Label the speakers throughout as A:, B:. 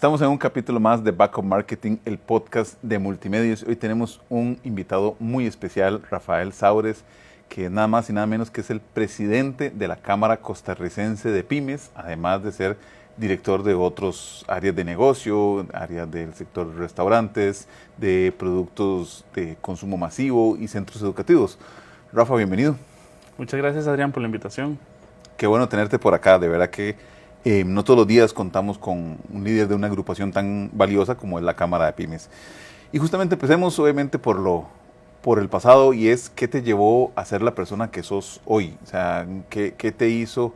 A: Estamos en un capítulo más de Backup Marketing, el podcast de Multimedios. Hoy tenemos un invitado muy especial, Rafael Saures, que nada más y nada menos que es el presidente de la Cámara Costarricense de Pymes, además de ser director de otras áreas de negocio, áreas del sector restaurantes, de productos de consumo masivo y centros educativos. Rafa, bienvenido.
B: Muchas gracias, Adrián, por la invitación.
A: Qué bueno tenerte por acá, de verdad que no todos los días contamos con un líder de una agrupación tan valiosa como es la Cámara de Pymes. Y justamente empecemos obviamente por el pasado, y es qué te llevó a ser la persona que sos hoy. O sea, qué te hizo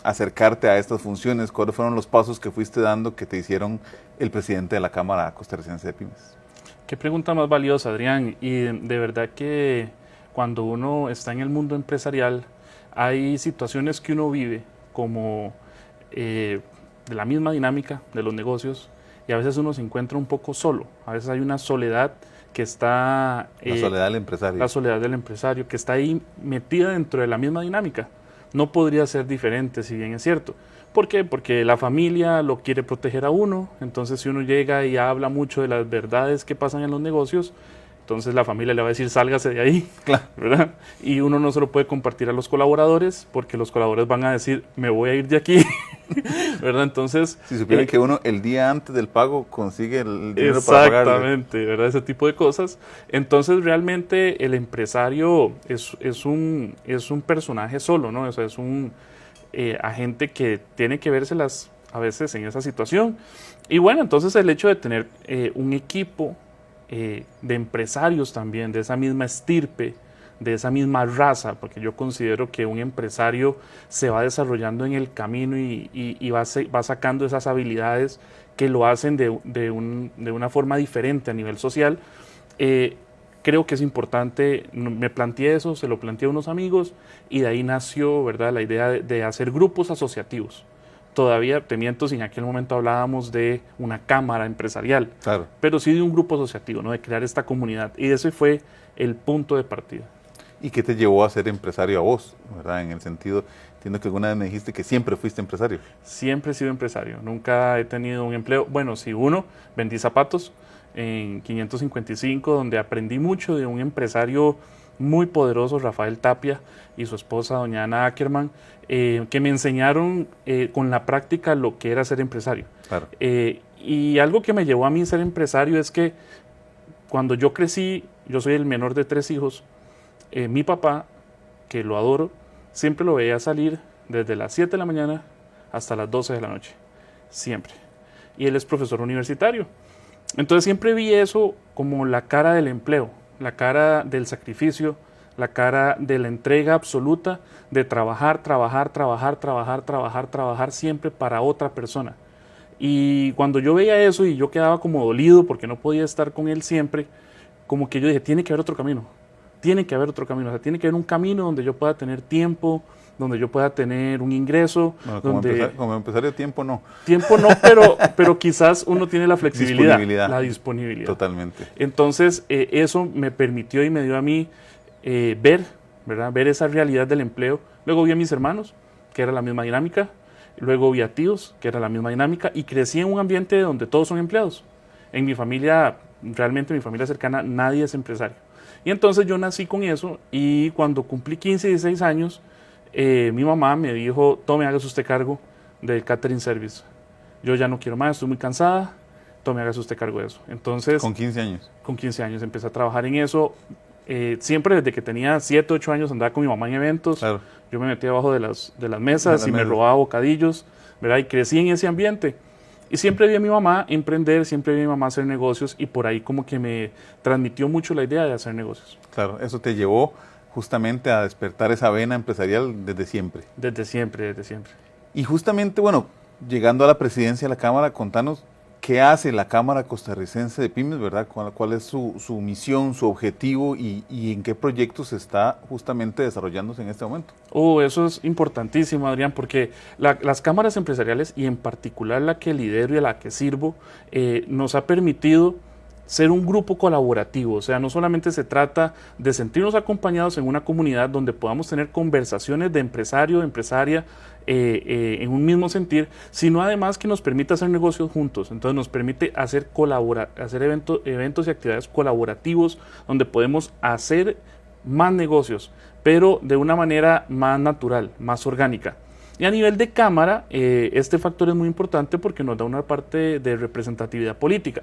A: acercarte a estas funciones, cuáles fueron los pasos que fuiste dando que te hicieron el presidente de la Cámara Costarricense de Pymes.
B: Qué pregunta más valiosa, Adrián. Y de verdad que cuando uno está en el mundo empresarial, hay situaciones que uno vive como de la misma dinámica de los negocios, y a veces uno se encuentra un poco solo. A veces hay una soledad que está...
A: la soledad del empresario.
B: La soledad del empresario, que está ahí metida dentro de la misma dinámica. No podría ser diferente, si bien es cierto. ¿Por qué? Porque la familia lo quiere proteger a uno. Entonces, si uno llega y habla mucho de las verdades que pasan en los negocios, entonces la familia le va a decir, sálgase de ahí,
A: claro,
B: ¿verdad? Y uno no se lo puede compartir a los colaboradores, porque los colaboradores van a decir, me voy a ir de aquí, ¿verdad? Entonces...
A: Si supieran que uno el día antes del pago consigue el dinero para pagarle.
B: Exactamente, ¿verdad? Ese tipo de cosas. Entonces, realmente el empresario es un personaje solo, ¿no? O sea, es un agente que tiene que vérselas a veces en esa situación. Y bueno, entonces el hecho de tener un equipo de empresarios también, de esa misma estirpe, de esa misma raza, porque yo considero que un empresario se va desarrollando en el camino y va sacando esas habilidades que lo hacen de una forma diferente a nivel social. Creo que es importante, me planteé eso, se lo planteé a unos amigos, y de ahí nació, ¿verdad?, la idea de hacer grupos asociativos. Todavía, te miento, si en aquel momento hablábamos de una cámara empresarial,
A: claro,
B: pero sí de un grupo asociativo, ¿no?, de crear esta comunidad, y ese fue el punto de partida.
A: ¿Y qué te llevó a ser empresario a vos? ¿Verdad? En el sentido, entiendo que alguna vez me dijiste que siempre fuiste empresario.
B: Siempre he sido empresario, nunca he tenido un empleo. Bueno, sí, vendí zapatos en 555, donde aprendí mucho de un empresario muy poderoso, Rafael Tapia, y su esposa, doña Ana Ackerman, que me enseñaron con la práctica lo que era ser empresario.
A: Claro.
B: Y algo que me llevó a mí ser empresario es que cuando yo crecí, yo soy el menor de 3 hijos, mi papá, que lo adoro, siempre lo veía salir desde las 7 de la mañana hasta las 12 de la noche, siempre. Y él es profesor universitario. Entonces siempre vi eso como la cara del empleo, la cara del sacrificio, la cara de la entrega absoluta, de trabajar siempre para otra persona. Y cuando yo veía eso y yo quedaba como dolido porque no podía estar con él siempre, como que yo dije, tiene que haber otro camino. Tiene que haber otro camino, o sea, tiene que haber un camino donde yo pueda tener tiempo, donde yo pueda tener un ingreso.
A: Bueno, como empresario tiempo no.
B: Tiempo no, pero quizás uno tiene la flexibilidad, la disponibilidad.
A: Totalmente.
B: Entonces, eso me permitió y me dio a mí ver esa realidad del empleo. Luego vi a mis hermanos, que era la misma dinámica. Luego vi a tíos, que era la misma dinámica. Y crecí en un ambiente donde todos son empleados. En mi familia, realmente mi familia cercana, nadie es empresario. Y entonces yo nací con eso, y cuando cumplí 15 y 16 años, mi mamá me dijo, tome, hágase usted cargo del catering service. Yo ya no quiero más, estoy muy cansada, tome, hágase usted cargo de eso. Entonces,
A: ¿con 15 años?
B: Con 15 años empecé a trabajar en eso. Siempre desde que tenía 7, 8 años andaba con mi mamá en eventos. Claro. Yo me metía abajo de las mesas y me robaba bocadillos, ¿verdad? Y crecí en ese ambiente. Y siempre vi a mi mamá emprender, siempre vi a mi mamá hacer negocios, y por ahí como que me transmitió mucho la idea de hacer negocios.
A: Claro, eso te llevó justamente a despertar esa vena empresarial desde siempre.
B: Desde siempre, desde siempre.
A: Y justamente, bueno, llegando a la presidencia de la Cámara, contanos qué hace la Cámara Costarricense de Pymes, ¿verdad? ¿Cuál es su misión, su objetivo y en qué proyectos está justamente desarrollándose en este momento?
B: Eso es importantísimo, Adrián, porque las cámaras empresariales, y en particular la que lidero y a la que sirvo, nos ha permitido ser un grupo colaborativo, o sea, no solamente se trata de sentirnos acompañados en una comunidad donde podamos tener conversaciones de empresario, empresaria, en un mismo sentir, sino además que nos permite hacer negocios juntos. Entonces nos permite hacer eventos y actividades colaborativos donde podemos hacer más negocios, pero de una manera más natural, más orgánica. Y a nivel de Cámara, este factor es muy importante porque nos da una parte de representatividad política.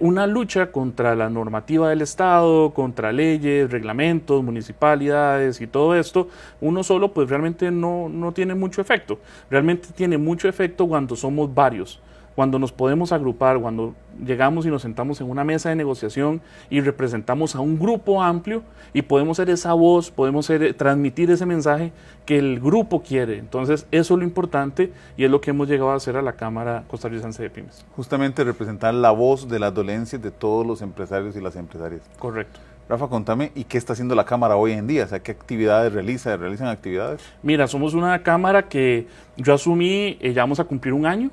B: Una lucha contra la normativa del Estado, contra leyes, reglamentos, municipalidades y todo esto, uno solo pues realmente no tiene mucho efecto. Realmente tiene mucho efecto cuando somos varios, cuando nos podemos agrupar, cuando llegamos y nos sentamos en una mesa de negociación y representamos a un grupo amplio y podemos ser esa voz, podemos transmitir ese mensaje que el grupo quiere. Entonces eso es lo importante y es lo que hemos llegado a hacer a la Cámara Costarricense de Pymes.
A: Justamente representar la voz de las dolencias de todos los empresarios y las empresarias.
B: Correcto.
A: Rafa, contame, ¿y qué está haciendo la Cámara hoy en día? O sea, ¿qué actividades realizan actividades?
B: Mira, somos una Cámara que yo asumí, ya vamos a cumplir un año.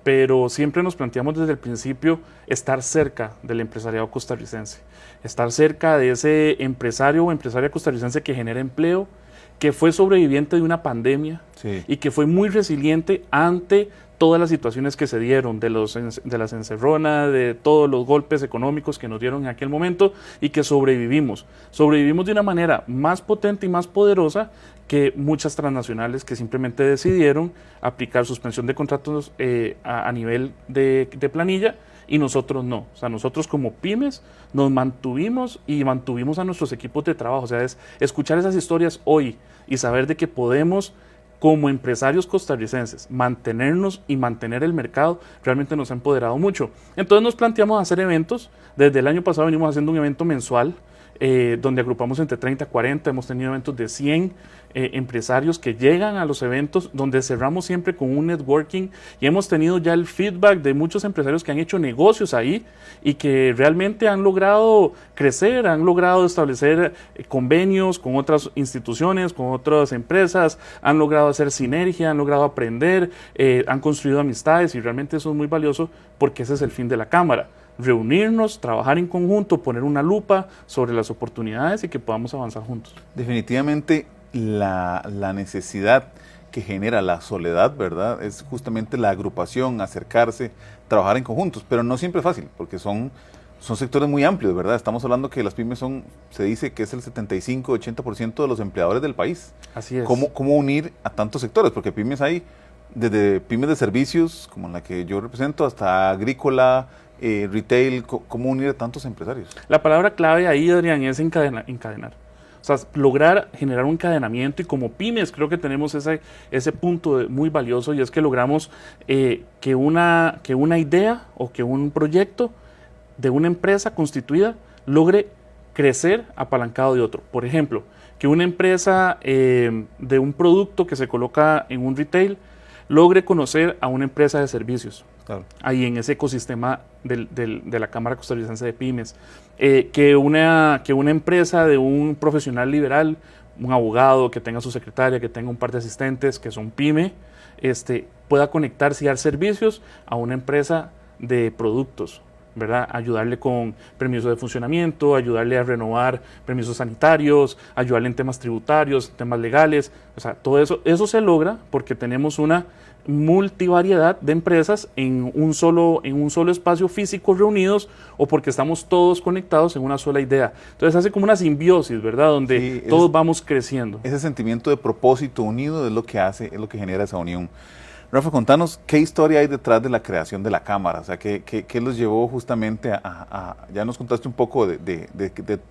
B: Pero siempre nos planteamos desde el principio estar cerca del empresariado costarricense, estar cerca de ese empresario o empresaria costarricense que genera empleo, que fue sobreviviente de una pandemia y que fue muy resiliente ante todas las situaciones que se dieron, de las encerronas, de todos los golpes económicos que nos dieron en aquel momento y que sobrevivimos. Sobrevivimos de una manera más potente y más poderosa que muchas transnacionales que simplemente decidieron aplicar suspensión de contratos a nivel de planilla y nosotros no. O sea, nosotros como pymes nos mantuvimos y mantuvimos a nuestros equipos de trabajo. O sea, es escuchar esas historias hoy y saber de que podemos, como empresarios costarricenses, mantenernos y mantener el mercado, realmente nos ha empoderado mucho. Entonces nos planteamos hacer eventos. Desde el año pasado venimos haciendo un evento mensual donde agrupamos entre 30 a 40, hemos tenido eventos de 100 empresarios que llegan a los eventos, donde cerramos siempre con un networking y hemos tenido ya el feedback de muchos empresarios que han hecho negocios ahí y que realmente han logrado crecer, han logrado establecer convenios con otras instituciones, con otras empresas, han logrado hacer sinergia, han logrado aprender, han construido amistades y realmente eso es muy valioso porque ese es el fin de la Cámara. Reunirnos, trabajar en conjunto, poner una lupa sobre las oportunidades y que podamos avanzar juntos.
A: Definitivamente la necesidad que genera la soledad, ¿verdad? Es justamente la agrupación, acercarse, trabajar en conjuntos, pero no siempre es fácil, porque son sectores muy amplios, ¿verdad? Estamos hablando que las pymes se dice que es el 75-80% de los empleadores del país.
B: Así es.
A: ¿Cómo unir a tantos sectores? Porque pymes hay desde pymes de servicios, como la que yo represento, hasta agrícola, retail. ¿Cómo unir a tantos empresarios?
B: La palabra clave ahí, Adrián, es encadenar. O sea, lograr generar un encadenamiento y como pymes creo que tenemos ese punto muy valioso y es que logramos que una idea o que un proyecto de una empresa constituida logre crecer apalancado de otro. Por ejemplo, que una empresa de un producto que se coloca en un retail logre conocer a una empresa de servicios. Claro. Ahí en ese ecosistema de la Cámara Costarricense de Pymes, que una empresa de un profesional liberal, un abogado que tenga su secretaria, que tenga un par de asistentes que son pyme, pueda conectarse y dar servicios a una empresa de productos, ¿verdad? Ayudarle con permiso de funcionamiento, ayudarle a renovar permisos sanitarios, ayudarle en temas tributarios, temas legales. O sea, todo eso se logra porque tenemos una multivariedad de empresas en un solo espacio físico reunidos o porque estamos todos conectados en una sola idea. Entonces hace como una simbiosis, ¿verdad? Donde todos vamos creciendo.
A: Ese sentimiento de propósito unido es lo que genera esa unión. Rafa, contanos qué historia hay detrás de la creación de la Cámara, o sea, qué los llevó justamente ya nos contaste un poco de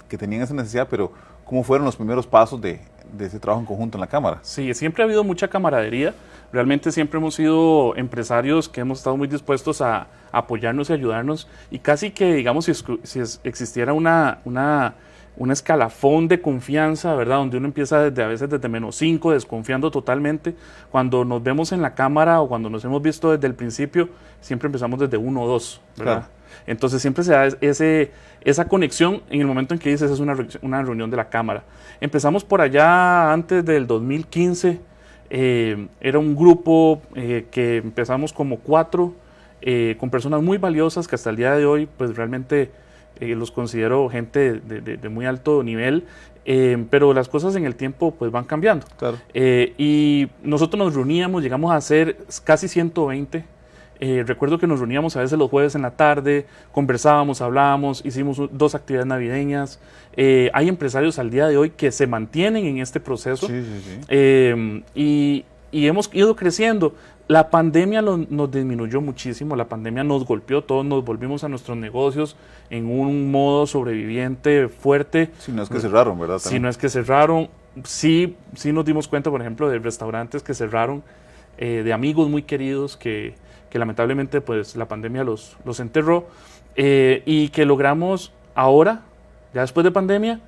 A: que tenían esa necesidad, pero ¿cómo fueron los primeros pasos de ese trabajo en conjunto en la Cámara?
B: Sí, siempre ha habido mucha camaradería, realmente siempre hemos sido empresarios que hemos estado muy dispuestos a apoyarnos y ayudarnos y casi que, digamos, si existiera un escalafón de confianza, ¿verdad? Donde uno empieza a veces desde -5, desconfiando totalmente. Cuando nos vemos en la cámara o cuando nos hemos visto desde el principio, siempre empezamos desde 1 o 2, ¿verdad? Claro. Entonces siempre se da esa conexión en el momento en que dices es una reunión de la cámara. Empezamos por allá antes del 2015, era un grupo que empezamos como 4 con personas muy valiosas que hasta el día de hoy pues realmente los considero gente de muy alto nivel, pero las cosas en el tiempo pues van cambiando.
A: Claro.
B: Y nosotros nos reuníamos, llegamos a ser casi 120. Recuerdo que nos reuníamos a veces los jueves en la tarde, conversábamos, hablábamos, hicimos 2 actividades navideñas. Hay empresarios al día de hoy que se mantienen en este proceso.
A: Sí, sí, sí.
B: Y hemos ido creciendo. La pandemia nos disminuyó muchísimo, la pandemia nos golpeó, todos nos volvimos a nuestros negocios en un modo sobreviviente fuerte.
A: Si no es que cerraron, ¿verdad?
B: Si no es que cerraron, sí nos dimos cuenta, por ejemplo, de restaurantes que cerraron, de amigos muy queridos que lamentablemente pues la pandemia los enterró, y que logramos ahora, ya después de pandemia,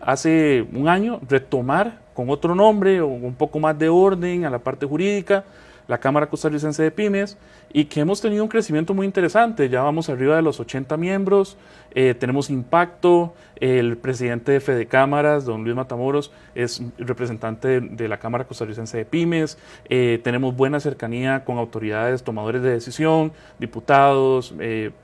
B: hace un año, retomar con otro nombre o un poco más de orden a la parte jurídica, la Cámara Costarricense de Pymes, y que hemos tenido un crecimiento muy interesante. Ya vamos arriba de los 80 miembros, tenemos impacto. El presidente de Fede Cámaras, don Luis Matamoros, es representante de la Cámara Costarricense de Pymes. Tenemos buena cercanía con autoridades, tomadores de decisión, diputados,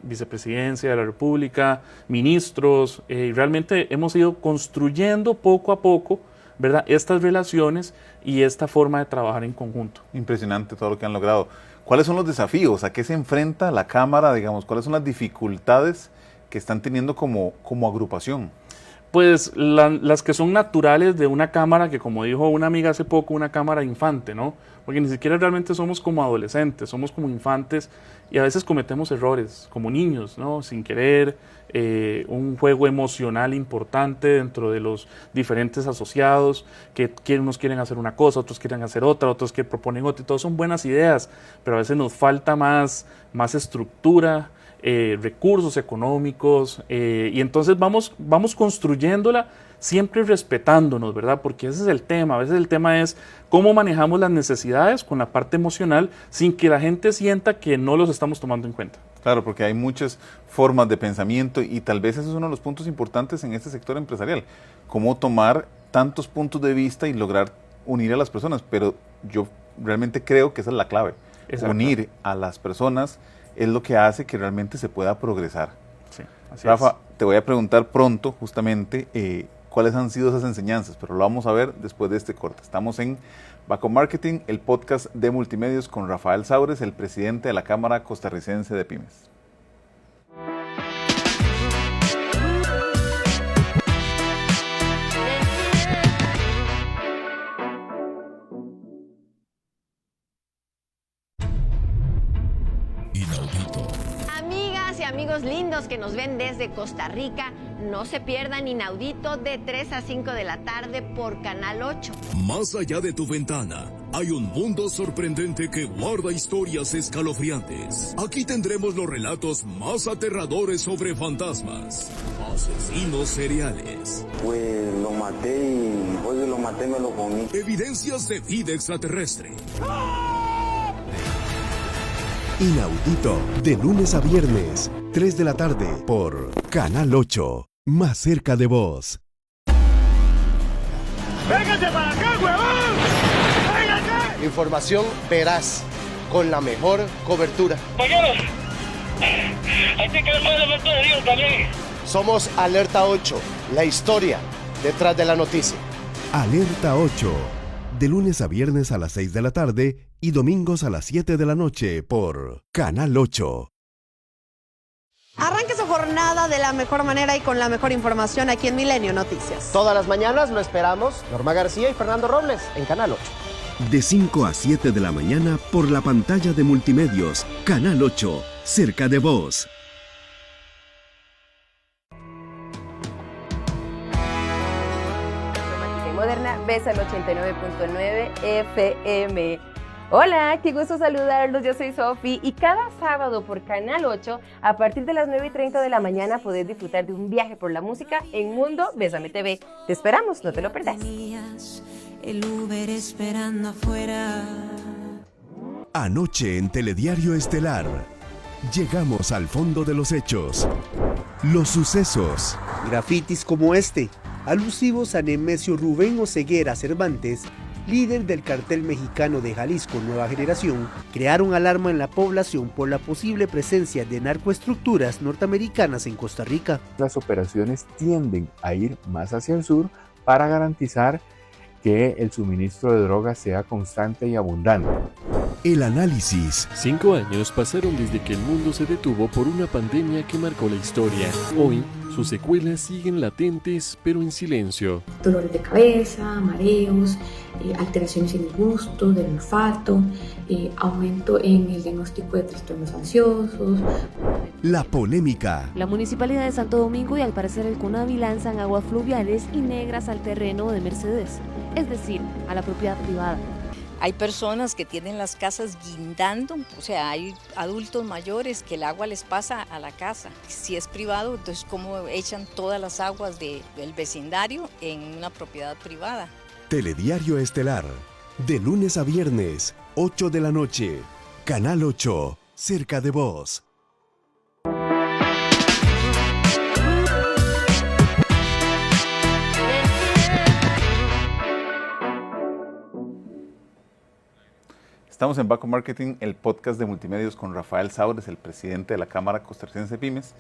B: vicepresidencia de la República, ministros. Realmente hemos ido construyendo poco a poco, ¿verdad?, estas relaciones y esta forma de trabajar en conjunto.
A: Impresionante todo lo que han logrado. ¿Cuáles son los desafíos? ¿A qué se enfrenta la Cámara? Digamos, ¿cuáles son las dificultades que están teniendo como agrupación?
B: Pues las que son naturales de una cámara, que como dijo una amiga hace poco, una cámara infante, ¿no? Porque ni siquiera realmente somos como adolescentes, somos como infantes y a veces cometemos errores, como niños, ¿no? Sin querer, un juego emocional importante dentro de los diferentes asociados, que unos quieren hacer una cosa, otros quieren hacer otra, otros que proponen otra, y todas son buenas ideas, pero a veces nos falta más estructura, recursos económicos, y entonces vamos construyéndola siempre respetándonos, ¿verdad? Porque ese es el tema. A veces el tema es cómo manejamos las necesidades con la parte emocional sin que la gente sienta que no los estamos tomando en cuenta.
A: Claro, porque hay muchas formas de pensamiento y tal vez ese es uno de los puntos importantes en este sector empresarial. Cómo tomar tantos puntos de vista y lograr unir a las personas. Pero yo realmente creo que esa es la clave. Unir a las personas es lo que hace que realmente se pueda progresar.
B: Sí, así
A: Rafa, te voy a preguntar pronto justamente cuáles han sido esas enseñanzas, pero lo vamos a ver después de este corte. Estamos en Baco Marketing, el podcast de multimedios con Rafael Saures, el presidente de la Cámara Costarricense de Pymes.
C: Amigos lindos que nos ven desde Costa Rica, no se pierdan Inaudito de 3 a 5 de la tarde por Canal 8.
D: Más allá de tu ventana, hay un mundo sorprendente que guarda historias escalofriantes. Aquí tendremos los relatos más aterradores sobre fantasmas, asesinos seriales.
E: Pues lo maté y después de lo maté me lo comí.
D: Evidencias de vida extraterrestre.
F: Inaudito, de lunes a viernes, 3 de la tarde, por Canal 8, más cerca de vos.
G: ¡Véngase para acá, huevón! ¡Véngase!
H: Información veraz, con la mejor cobertura.
G: Compañeros, hay que ver más elementos de Dios también.
H: Somos Alerta 8, la historia detrás de la noticia.
F: Alerta 8, de lunes a viernes a las 6 de la tarde y domingos a las 7 de la noche por Canal 8.
I: Arranque su jornada de la mejor manera y con la mejor información aquí en Milenio Noticias.
H: Todas las mañanas lo esperamos, Norma García y Fernando Robles, en Canal 8.
F: De 5 a 7 de la mañana por la pantalla de multimedios, Canal 8, cerca de vos.
J: Moderna, Besa el 89.9 FM. Hola, qué gusto saludarlos, yo soy Sofi y cada sábado por Canal 8 a partir de las 9:30 de la mañana podés disfrutar de un viaje por la música en Mundo Bésame TV. Te esperamos, no te lo perdás.
K: El Uber esperando afuera.
F: Anoche en Telediario Estelar, llegamos al fondo de los hechos, los sucesos.
L: Grafitis como este, alusivos a Nemesio Rubén Oseguera Cervantes, líder del cartel mexicano de Jalisco Nueva Generación, crearon alarma en la población por la posible presencia de narcoestructuras norteamericanas en Costa Rica.
M: Las operaciones tienden a ir más hacia el sur para garantizar que el suministro de drogas sea constante y abundante.
F: El análisis.
N: 5 años pasaron desde que el mundo se detuvo por una pandemia que marcó la historia. Hoy, sus secuelas siguen latentes, pero en silencio.
O: Dolores de cabeza, mareos, alteraciones en el gusto, del olfato, aumento en el diagnóstico de trastornos ansiosos.
F: La polémica.
P: La Municipalidad de Santo Domingo y al parecer el CONAVI lanzan aguas fluviales y negras al terreno de Mercedes, es decir, a la propiedad privada.
Q: Hay personas que tienen las casas guindando, o sea, hay adultos mayores que el agua les pasa a la casa. Si es privado, entonces ¿cómo echan todas las aguas del vecindario en una propiedad privada?
F: Telediario Estelar, de lunes a viernes, 8 de la noche. Canal 8, cerca de vos.
A: Estamos en Baco Marketing, el podcast de multimedios con Rafael Saures, el presidente de la Cámara Costarricense de Pymes.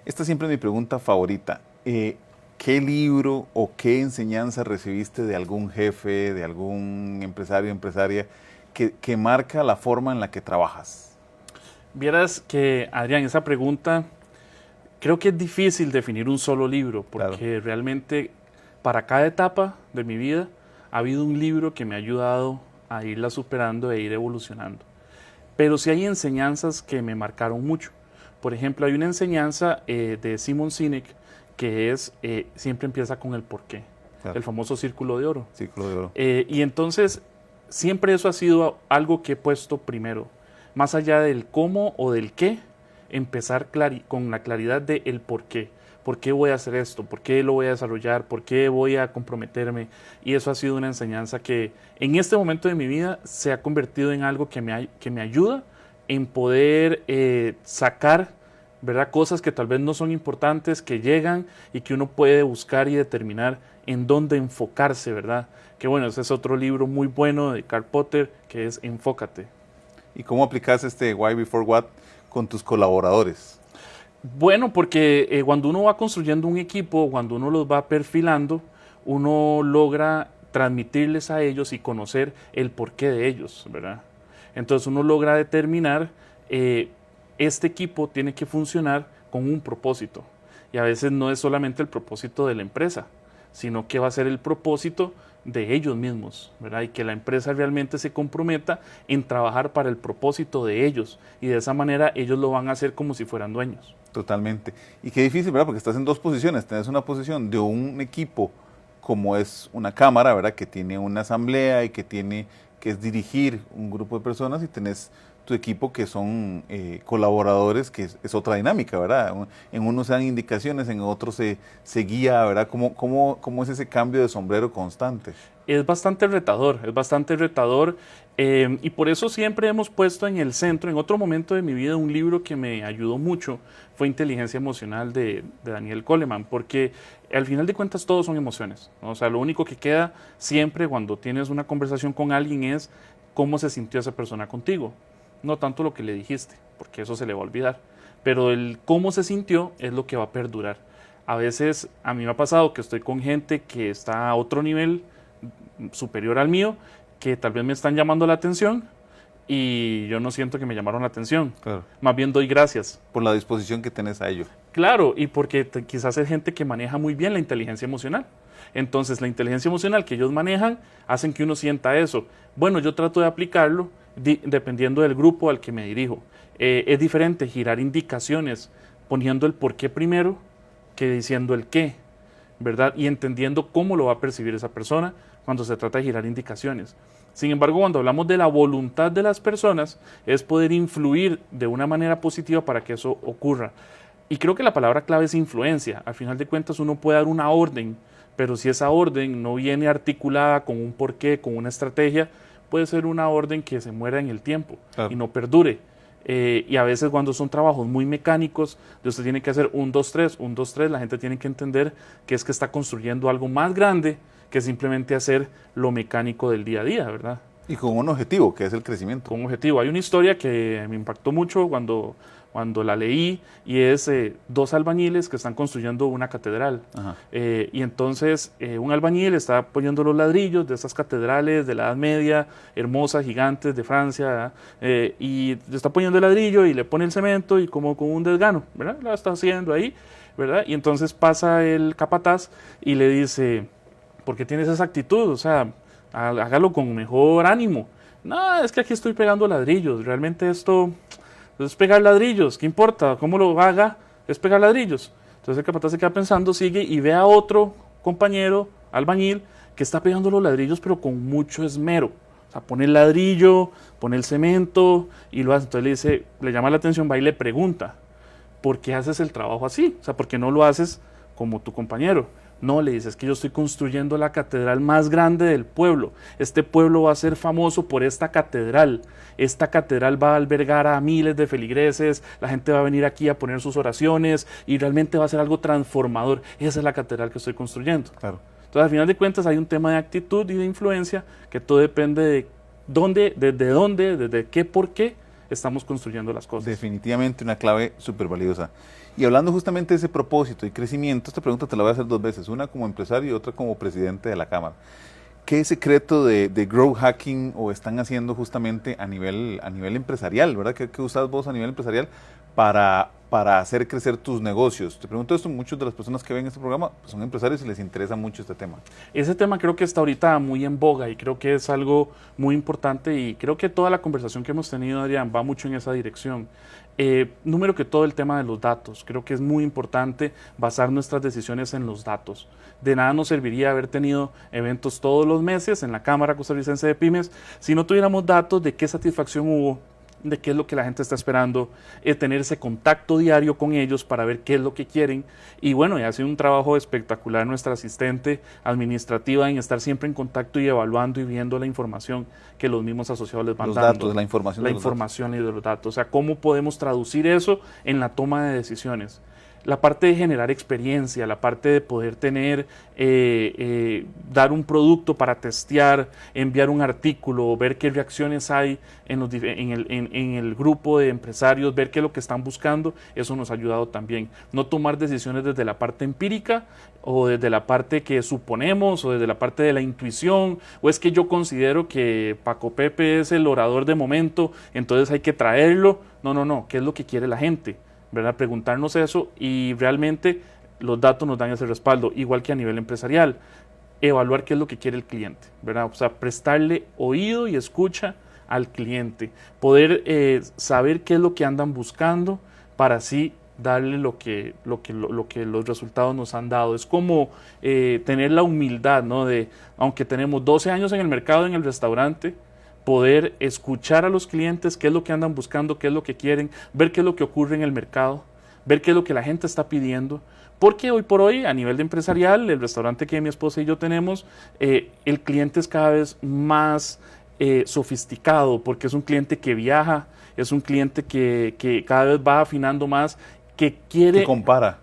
A: Esta siempre es mi pregunta favorita. ¿Qué libro o qué enseñanza recibiste de algún jefe, de algún empresario o empresaria que marca la forma en la que trabajas?
B: Vieras que, Adrián, esa pregunta, creo que es difícil definir un solo libro, porque realmente para cada etapa de mi vida ha habido un libro que me ha ayudado a irla superando e ir evolucionando. Pero sí hay enseñanzas que me marcaron mucho. Por ejemplo, hay una enseñanza de Simon Sinek que es, siempre empieza con el porqué, el famoso círculo de oro.
A: Círculo de oro.
B: Y entonces, siempre eso ha sido algo que he puesto primero. Más allá del cómo o del qué, empezar con la claridad del porqué. ¿Por qué voy a hacer esto? ¿Por qué lo voy a desarrollar? ¿Por qué voy a comprometerme? Y eso ha sido una enseñanza que en este momento de mi vida se ha convertido en algo que me ayuda en poder sacar, ¿verdad?, cosas que tal vez no son importantes, que llegan y que uno puede buscar y determinar en dónde enfocarse, ¿verdad? Que bueno, ese es otro libro muy bueno de Karl Potter, que es Enfócate.
A: ¿Y cómo aplicas este Why Before What con tus colaboradores?
B: Bueno, porque cuando uno va construyendo un equipo, cuando uno los va perfilando, uno logra transmitirles a ellos y conocer el porqué de ellos, ¿verdad? Entonces uno logra determinar, este equipo tiene que funcionar con un propósito. Y a veces no es solamente el propósito de la empresa, sino que va a ser el propósito de ellos mismos, ¿verdad? Y que la empresa realmente se comprometa en trabajar para el propósito de ellos. Y de esa manera ellos lo van a hacer como si fueran dueños.
A: Totalmente. Y qué difícil, ¿verdad? Porque estás en dos posiciones. Tienes una posición de un equipo como es una cámara, ¿verdad? Que tiene una asamblea y que es dirigir un grupo de personas, y tenés tu equipo que son colaboradores, que es otra dinámica, ¿verdad? En uno se dan indicaciones, en otro se guía, ¿verdad? ¿Cómo es ese cambio de sombrero constante?
B: Es bastante retador, y por eso siempre hemos puesto en el centro, en otro momento de mi vida, un libro que me ayudó mucho, fue Inteligencia Emocional de Daniel Goleman, porque al final de cuentas todos son emociones, ¿no? O sea, lo único que queda siempre cuando tienes una conversación con alguien es cómo se sintió esa persona contigo. No tanto lo que le dijiste, porque eso se le va a olvidar, pero el cómo se sintió es lo que va a perdurar. A veces a mí me ha pasado que estoy con gente que está a otro nivel superior al mío, que tal vez me están llamando la atención y yo no siento que me llamaron la atención.
A: Claro.
B: Más bien doy gracias.
A: Por la disposición que tenés a ello.
B: Claro, y porque quizás es gente que maneja muy bien la inteligencia emocional. Entonces la inteligencia emocional que ellos manejan hacen que uno sienta eso. Bueno, yo trato de aplicarlo dependiendo del grupo al que me dirijo. Es diferente girar indicaciones poniendo el por qué primero que diciendo el qué, ¿verdad? Y entendiendo cómo lo va a percibir esa persona cuando se trata de girar indicaciones. Sin embargo, cuando hablamos de la voluntad de las personas, es poder influir de una manera positiva para que eso ocurra. Y creo que la palabra clave es influencia. Al final de cuentas uno puede dar una orden, pero si esa orden no viene articulada con un porqué, con una estrategia, puede ser una orden que se muera en el tiempo, claro, y no perdure. Y a veces cuando son trabajos muy mecánicos, de usted tiene que hacer 1, 2, 3, 1, 2, 3, la gente tiene que entender que es que está construyendo algo más grande que simplemente hacer lo mecánico del día a día, ¿verdad?
A: Y con un objetivo, que es el crecimiento.
B: Con un objetivo. Hay una historia que me impactó mucho cuando la leí, y es 2 albañiles que están construyendo una catedral. Y entonces un albañil está poniendo los ladrillos de esas catedrales de la Edad Media, hermosas, gigantes, de Francia, y le está poniendo el ladrillo y le pone el cemento y como con un desgano, ¿verdad? Lo está haciendo ahí, ¿verdad? Y entonces pasa el capataz y le dice, ¿por qué tienes esa actitud? O sea, hágalo con mejor ánimo. No, es que aquí estoy pegando ladrillos, realmente esto es pegar ladrillos, ¿qué importa? ¿Cómo lo haga? Es pegar ladrillos. Entonces el capataz se queda pensando, sigue y ve a otro compañero, albañil, que está pegando los ladrillos pero con mucho esmero. O sea, pone el ladrillo, pone el cemento y lo hace. Entonces le llama la atención, va y le pregunta, ¿por qué haces el trabajo así? O sea, ¿por qué no lo haces como tu compañero? No, le dice, es que yo estoy construyendo la catedral más grande del pueblo. Este pueblo va a ser famoso por esta catedral. Esta catedral va a albergar a miles de feligreses, la gente va a venir aquí a poner sus oraciones y realmente va a ser algo transformador. Esa es la catedral que estoy construyendo.
A: Claro.
B: Entonces, al final de cuentas, hay un tema de actitud y de influencia que todo depende de dónde, desde qué, por qué estamos construyendo las cosas.
A: Definitivamente una clave súper valiosa. Y hablando justamente de ese propósito y crecimiento, esta pregunta te la voy a hacer 2 veces, una como empresario y otra como presidente de la Cámara. ¿Qué secreto de growth hacking o están haciendo justamente a nivel empresarial, verdad? ¿Qué usas vos a nivel empresarial para hacer crecer tus negocios? Te pregunto esto, muchas de las personas que ven este programa pues son empresarios y les interesa mucho este tema.
B: Ese tema creo que está ahorita muy en boga y creo que es algo muy importante y creo que toda la conversación que hemos tenido, Adrián, va mucho en esa dirección. Número que todo el tema de los datos, creo que es muy importante basar nuestras decisiones en los datos. De nada nos serviría haber tenido eventos todos los meses en la Cámara Costarricense de Pymes si no tuviéramos datos de qué satisfacción hubo, de qué es lo que la gente está esperando, tener ese contacto diario con ellos para ver qué es lo que quieren. Y bueno, y ha sido un trabajo espectacular nuestra asistente administrativa en estar siempre en contacto y evaluando y viendo la información que los mismos asociados les van dando.
A: Los datos, la información.
B: La información y de los datos. O sea, cómo podemos traducir eso en la toma de decisiones. La parte de generar experiencia, la parte de poder tener, dar un producto para testear, enviar un artículo, ver qué reacciones hay en el grupo de empresarios, ver qué es lo que están buscando, eso nos ha ayudado también. No tomar decisiones desde la parte empírica o desde la parte que suponemos o desde la parte de la intuición, o es que yo considero que Paco Pepe es el orador de momento, entonces hay que traerlo. No, ¿qué es lo que quiere la gente? ¿Verdad? Preguntarnos eso y realmente los datos nos dan ese respaldo, igual que a nivel empresarial, evaluar qué es lo que quiere el cliente, ¿verdad? O sea, prestarle oído y escucha al cliente, poder saber qué es lo que andan buscando para así darle lo que los resultados nos han dado. Es como tener la humildad, ¿no? De, aunque tenemos 12 años en el mercado, en el restaurante, poder escuchar a los clientes, qué es lo que andan buscando, qué es lo que quieren, ver qué es lo que ocurre en el mercado, ver qué es lo que la gente está pidiendo, porque hoy por hoy, a nivel de empresarial, el restaurante que mi esposa y yo tenemos, el cliente es cada vez más sofisticado, porque es un cliente que viaja, es un cliente que cada vez va afinando más, que quiere...
A: Que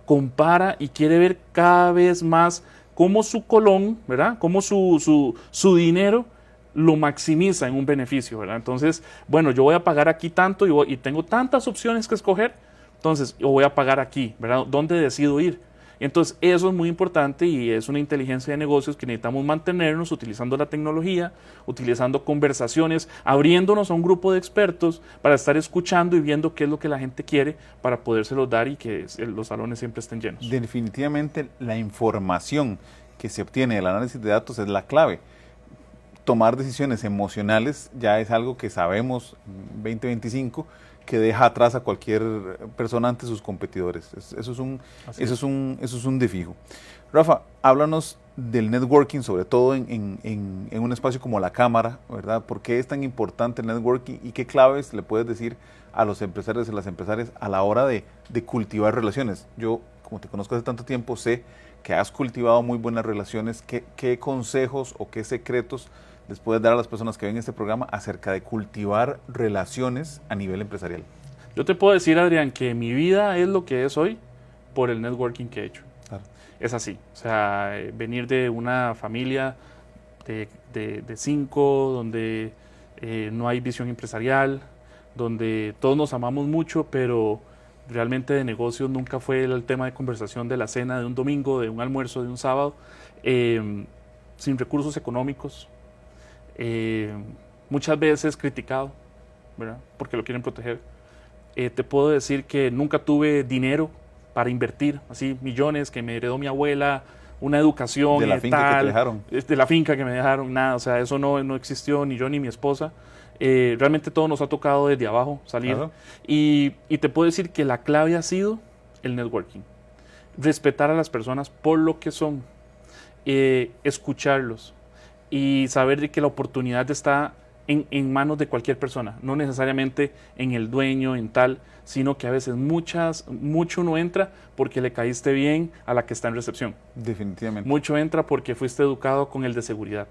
A: compara
B: y quiere ver cada vez más cómo su colón, ¿verdad? Cómo su dinero lo maximiza en un beneficio, ¿verdad? Entonces, bueno, yo voy a pagar aquí tanto y tengo tantas opciones que escoger, entonces yo voy a pagar aquí, ¿verdad? ¿Dónde decido ir? Entonces, eso es muy importante y es una inteligencia de negocios que necesitamos mantenernos utilizando la tecnología, utilizando conversaciones, abriéndonos a un grupo de expertos para estar escuchando y viendo qué es lo que la gente quiere para podérselo dar y que los salones siempre estén llenos.
A: Definitivamente la información que se obtiene del análisis de datos es la clave. Tomar decisiones emocionales ya es algo que sabemos 2025 que deja atrás a cualquier persona ante sus competidores. Eso es un de fijo. Rafa, háblanos del networking, sobre todo en un espacio como la Cámara, ¿verdad? ¿Por qué es tan importante el networking y qué claves le puedes decir a los empresarios y las empresarias a la hora de cultivar relaciones? Yo, como te conozco hace tanto tiempo, sé que has cultivado muy buenas relaciones. ¿Qué consejos o qué secretos les puedes dar a las personas que ven este programa acerca de cultivar relaciones a nivel empresarial?
B: Yo te puedo decir, Adrián, que mi vida es lo que es hoy por el networking que he hecho.
A: Claro.
B: es así. O sea, venir de una familia de 5, donde no hay visión empresarial, donde todos nos amamos mucho, pero realmente de negocios nunca fue el tema de conversación de la cena de un domingo, de un almuerzo de un sábado, sin recursos económicos, muchas veces criticado, ¿verdad? Porque lo quieren proteger. Te puedo decir que nunca tuve dinero para invertir, así millones que me heredó mi abuela, una educación
A: de la finca que te dejaron.
B: De la finca que me dejaron, nada, o sea, eso no existió, ni yo ni mi esposa. Realmente todo nos ha tocado desde abajo salir. Claro. Y te puedo decir que la clave ha sido el networking. Respetar a las personas por lo que son, escucharlos y saber de que la oportunidad está en manos de cualquier persona, no necesariamente en el dueño, en tal, sino que a veces mucho no entra porque le caíste bien a la que está en recepción.
A: Definitivamente.
B: Mucho entra porque fuiste educado con el de seguridad.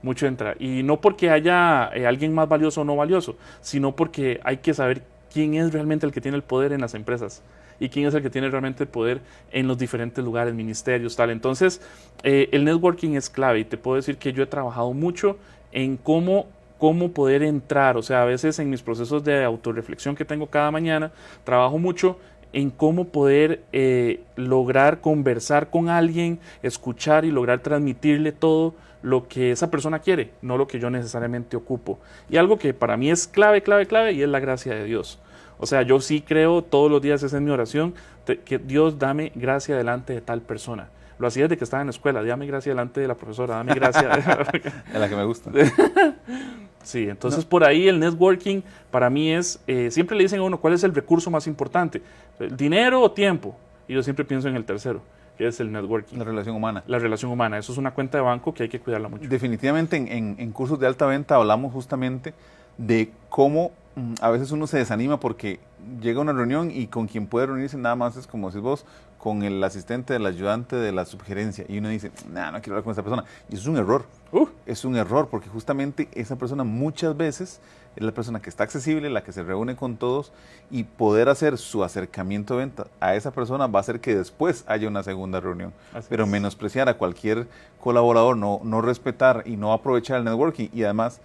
B: Mucho entra. Y no porque haya alguien más valioso o no valioso, sino porque hay que saber quién es realmente el que tiene el poder en las empresas y quién es el que tiene realmente el poder en los diferentes lugares, ministerios, tal. Entonces, el networking es clave y te puedo decir que yo he trabajado mucho en cómo poder entrar. O sea, a veces en mis procesos de autorreflexión que tengo cada mañana, trabajo mucho en cómo poder lograr conversar con alguien, escuchar y lograr transmitirle todo lo que esa persona quiere, no lo que yo necesariamente ocupo. Y algo que para mí es clave y es la gracia de Dios. O sea, yo sí creo todos los días, esa es mi oración, que Dios dame gracia delante de tal persona. Lo hacía desde que estaba en la escuela, dame gracia delante de la profesora, dame gracia.
A: Es la que me gusta.
B: Sí, entonces por ahí el networking para mí es, siempre le dicen a uno, ¿cuál es el recurso más importante? ¿Dinero o tiempo? Y yo siempre pienso en el tercero, que es el networking.
A: La relación humana.
B: La relación humana, eso es una cuenta de banco que hay que cuidarla mucho.
A: Definitivamente en cursos de alta venta hablamos justamente de cómo a veces uno se desanima porque llega a una reunión y con quien puede reunirse nada más es, como decís vos, con el asistente, del ayudante, de la subgerencia. Y uno dice, no quiero hablar con esa persona. Y eso es un error. Es un error porque justamente esa persona muchas veces es la persona que está accesible, la que se reúne con todos, y poder hacer su acercamiento de venta a esa persona va a hacer que después haya una segunda reunión. Pero menospreciar a cualquier colaborador, no respetar y no aprovechar el networking. Y además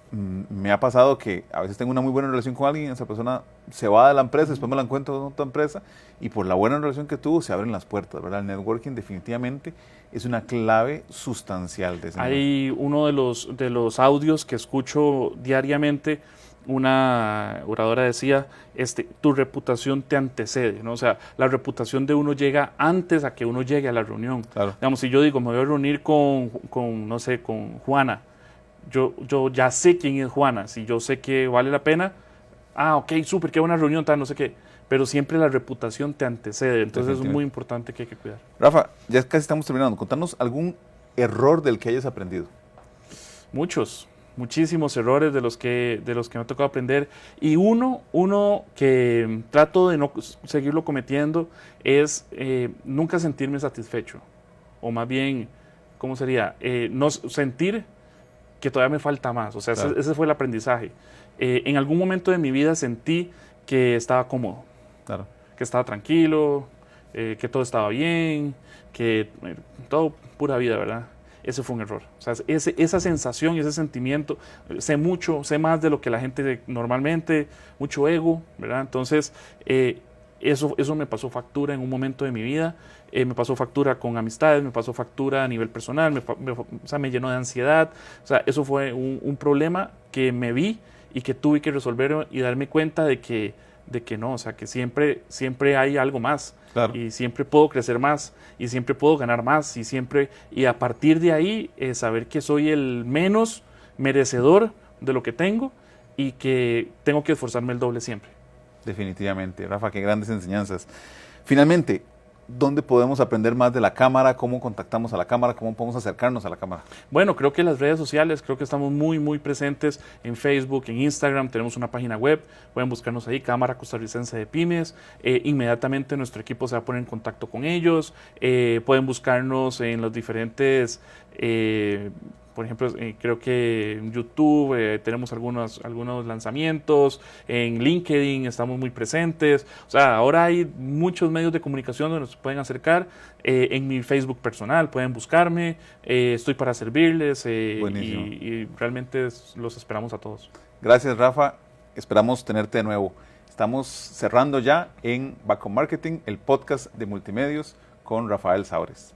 A: me ha pasado que a veces tengo una muy buena relación con alguien, esa persona se va de la empresa, después me la encuentro en otra empresa y por la buena relación que tuvo se abren las puertas, ¿verdad? El networking definitivamente es una clave sustancial de ese
B: Hay uno de los audios que escucho diariamente, una oradora decía, tu reputación te antecede, ¿no? O sea, la reputación de uno llega antes a que uno llegue a la reunión.
A: Claro.
B: Digamos, si yo digo, me voy a reunir con Juana, yo ya sé quién es Juana, si yo sé que vale la pena, ok, súper, qué buena reunión, tal, no sé qué, pero siempre la reputación te antecede, entonces es muy importante que hay que cuidar.
A: Rafa, ya casi estamos terminando, contanos algún error del que hayas aprendido.
B: Muchísimos errores de los que me ha tocado aprender, y uno que trato de no seguirlo cometiendo es nunca sentirme satisfecho, o más bien, ¿cómo sería? No sentir que todavía me falta más, o sea, claro. ese fue el aprendizaje. En algún momento de mi vida sentí que estaba cómodo,
A: claro.
B: Que estaba tranquilo, que todo estaba bien, que todo pura vida, ¿verdad? Ese fue un error. O sea, esa sensación y ese sentimiento, sé más de lo que la gente normalmente, mucho ego, ¿verdad? Entonces, eso me pasó factura en un momento de mi vida, me pasó factura con amistades, me pasó factura a nivel personal, me llenó de ansiedad. O sea, eso fue un problema que me vi y que tuve que resolver y darme cuenta de que no, o sea, que siempre hay algo más. Claro. Y siempre puedo crecer más y siempre puedo ganar más y a partir de ahí saber que soy el menos merecedor de lo que tengo y que tengo que esforzarme el doble siempre.
A: Definitivamente, Rafa, qué grandes enseñanzas. Finalmente, ¿dónde podemos aprender más de la cámara? ¿Cómo contactamos a la cámara? ¿Cómo podemos acercarnos a la cámara?
B: Bueno, creo que las redes sociales, creo que estamos muy, muy presentes en Facebook, en Instagram, tenemos una página web, pueden buscarnos ahí, Cámara Costarricense de Pymes, inmediatamente nuestro equipo se va a poner en contacto con ellos, pueden buscarnos en los diferentes Por ejemplo, creo que en YouTube tenemos algunos lanzamientos, en LinkedIn estamos muy presentes. O sea, ahora hay muchos medios de comunicación donde se pueden acercar. En mi Facebook personal pueden buscarme, estoy para servirles y realmente los esperamos a todos.
A: Gracias, Rafa. Esperamos tenerte de nuevo. Estamos cerrando ya en Back on Marketing, el podcast de multimedios con Rafael Saures.